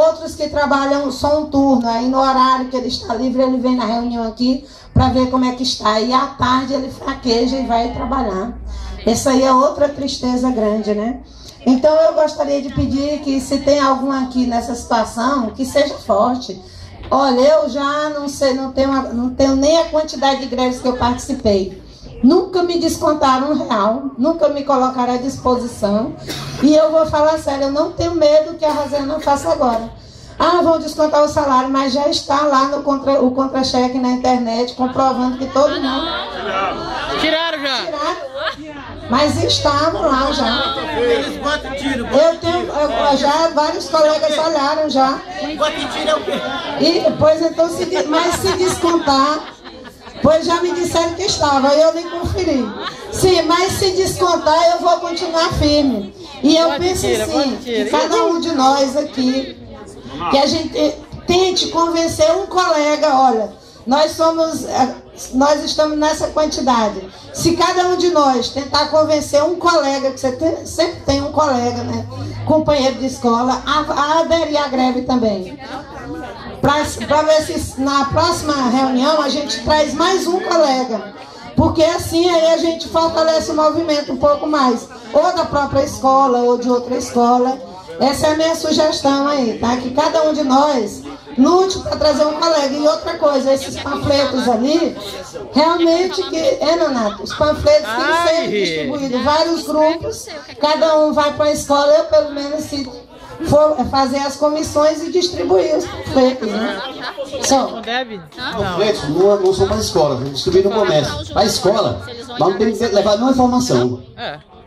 outros que trabalham só um turno, aí no horário que ele está livre, ele vem na reunião aqui para ver como é que está. E à tarde ele fraqueja e vai trabalhar. Essa aí é outra tristeza grande, né? Então eu gostaria de pedir que se tem algum aqui nessa situação, que seja forte. Olha, eu já não sei, não tenho nem a quantidade de greves que eu participei. Nunca me descontaram R$1, nunca me colocaram à disposição. E eu vou falar sério, eu não tenho medo que a Rosana faça agora. Ah, vão descontar o salário, mas já está lá no o contra-cheque na internet, comprovando que todo mundo... Tiraram já? Tiraram. Mas estavam lá já. Eu tenho, já vários colegas olharam já. E, pois então, mas se descontar... Pois já me disseram que estava, eu nem conferi. Sim, mas se descontar, eu vou continuar firme. E eu penso assim, que cada um de nós aqui, que a gente tente convencer um colega, olha, nós estamos nessa quantidade. Se cada um de nós tentar convencer um colega, que você sempre tem um colega, né, companheiro de escola, a aderir à greve também. Para ver se na próxima reunião a gente traz mais um colega. Porque assim aí a gente fortalece o movimento um pouco mais. Ou da própria escola, ou de outra escola. Essa é a minha sugestão aí, tá? Que cada um de nós lute para trazer um colega. E outra coisa, esses panfletos ali, realmente Nonato, os panfletos têm que ser distribuídos em vários grupos. Cada um vai para a escola, eu pelo menos se for fazer as comissões e distribuir os panfletos, né? Não deve? Panfletos não são para a escola, distribuir no comércio. Para a escola, mas não tem que levar nenhuma informação.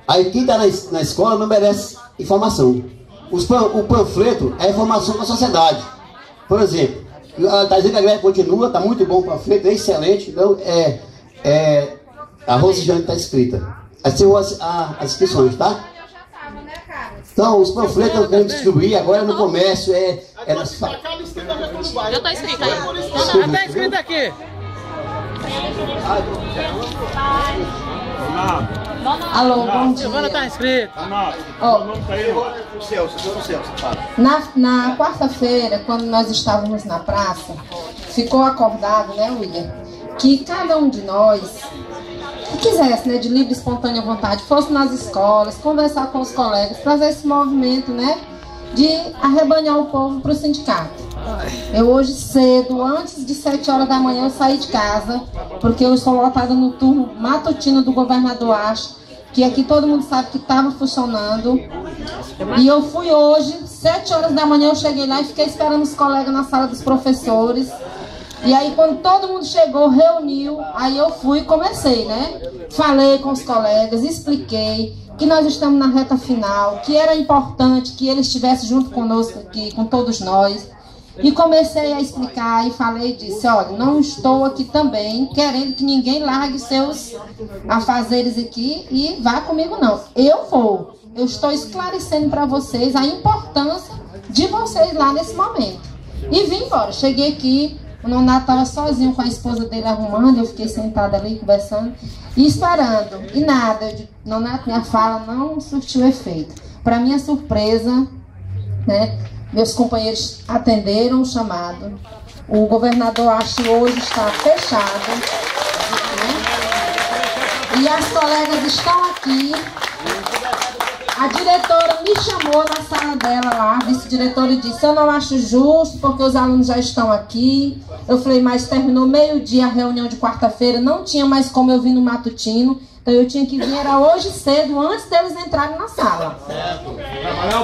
Aí quem está na escola não merece informação. O panfleto é informação para a sociedade. Por exemplo, está dizendo que a greve continua, está muito bom o panfleto, é excelente. Então, a Rosijane está escrita. Aí você as inscrições, tá? Então, os panfletos eu quero distribuir agora no comércio, nas Já está escrito aí. Já está escrito aqui. Alô, bom dia. Silvana está inscrito. Na quarta-feira, quando nós estávamos na praça, ficou acordado, né, William, que cada um de nós que quisesse, né, de livre e espontânea vontade, fosse nas escolas, conversar com os colegas, trazer esse movimento, né, de arrebanhar o povo para o sindicato. Eu hoje cedo, antes de 7 horas da manhã, eu saí de casa, porque eu estou lotada no turno matutino do governador Acho, que aqui todo mundo sabe que estava funcionando. E eu fui hoje, 7 horas da manhã, eu cheguei lá e fiquei esperando os colegas na sala dos professores. E aí quando todo mundo chegou, reuniu, aí eu fui e comecei, né? Falei com os colegas, expliquei que nós estamos na reta final, que era importante que eles estivessem junto conosco aqui, com todos nós. E comecei a explicar e falei e disse, olha, não estou aqui também querendo que ninguém largue seus afazeres aqui e vá comigo não. Eu vou. Eu estou esclarecendo para vocês a importância de vocês lá nesse momento. E vim embora. Cheguei aqui, o Nonato estava sozinho com a esposa dele arrumando, eu fiquei sentada ali conversando e esperando. E nada, eu digo, Nonato, minha fala não surtiu efeito. Para minha surpresa, né? Meus companheiros atenderam o chamado. O governador Acho hoje está fechado, né? E as colegas estão aqui. A diretora me chamou na sala dela lá, a vice-diretora, e disse, eu não acho justo, porque os alunos já estão aqui. Eu falei, mas terminou meio-dia a reunião de quarta-feira, não tinha mais como eu vir no matutino. Então eu tinha que vir, era hoje cedo, antes deles entrarem na sala.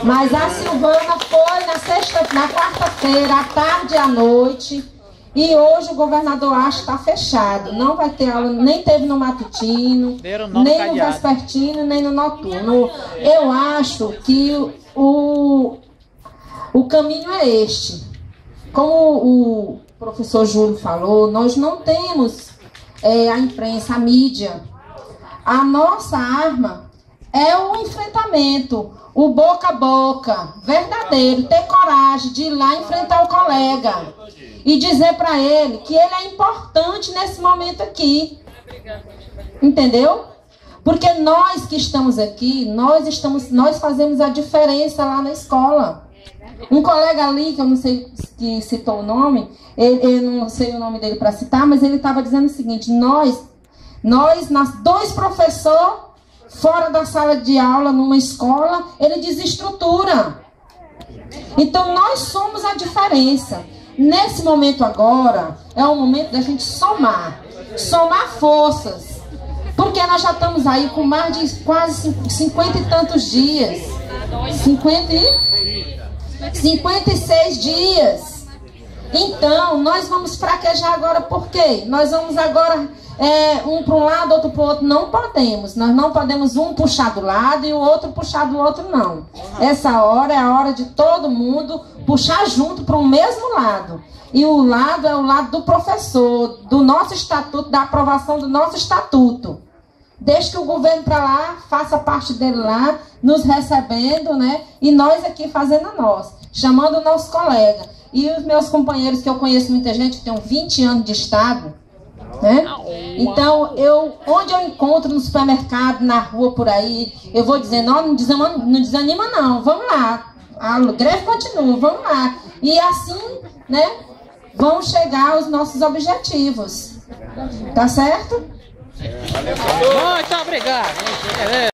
Mas a Silvana foi na quarta-feira, à tarde e à noite. E hoje o governador Acho está fechado. Não vai ter aula, nem teve no matutino, nem no vespertino, nem no noturno. Eu acho que o caminho é este. Como o professor Júlio falou, nós não temos a imprensa, a mídia. A nossa arma é o enfrentamento, o boca a boca, verdadeiro, ter coragem de ir lá enfrentar o colega e dizer para ele que ele é importante nesse momento aqui. Entendeu? Porque nós que estamos aqui, nós fazemos a diferença lá na escola. Um colega ali, que eu não sei que citou o nome, eu não sei o nome dele para citar, mas ele estava dizendo o seguinte: nós dois professores fora da sala de aula, numa escola, ele desestrutura. Então nós somos a diferença. Nesse momento agora, é o momento da gente somar forças. Porque nós já estamos aí com mais de quase 50 e tantos dias. 56 dias. Então, nós vamos fraquejar agora por quê? Nós vamos agora um para um lado, outro para o outro. Não podemos. Nós não podemos um puxar do lado e o outro puxar do outro, não. Essa hora é a hora de todo mundo puxar junto para o mesmo lado. E o lado é o lado do professor, do nosso estatuto, da aprovação do nosso estatuto. Deixe que o governo para lá, faça parte dele lá, nos recebendo, né? E nós aqui fazendo a nossa, chamando o nosso colega. E os meus companheiros, que eu conheço muita gente, que tem 20 anos de estado, né? Então, onde eu encontro no supermercado, na rua, por aí, eu vou dizer, não desanima não, vamos lá. A greve continua, vamos lá. E assim, né, vão chegar aos nossos objetivos. Tá certo? Muito obrigado.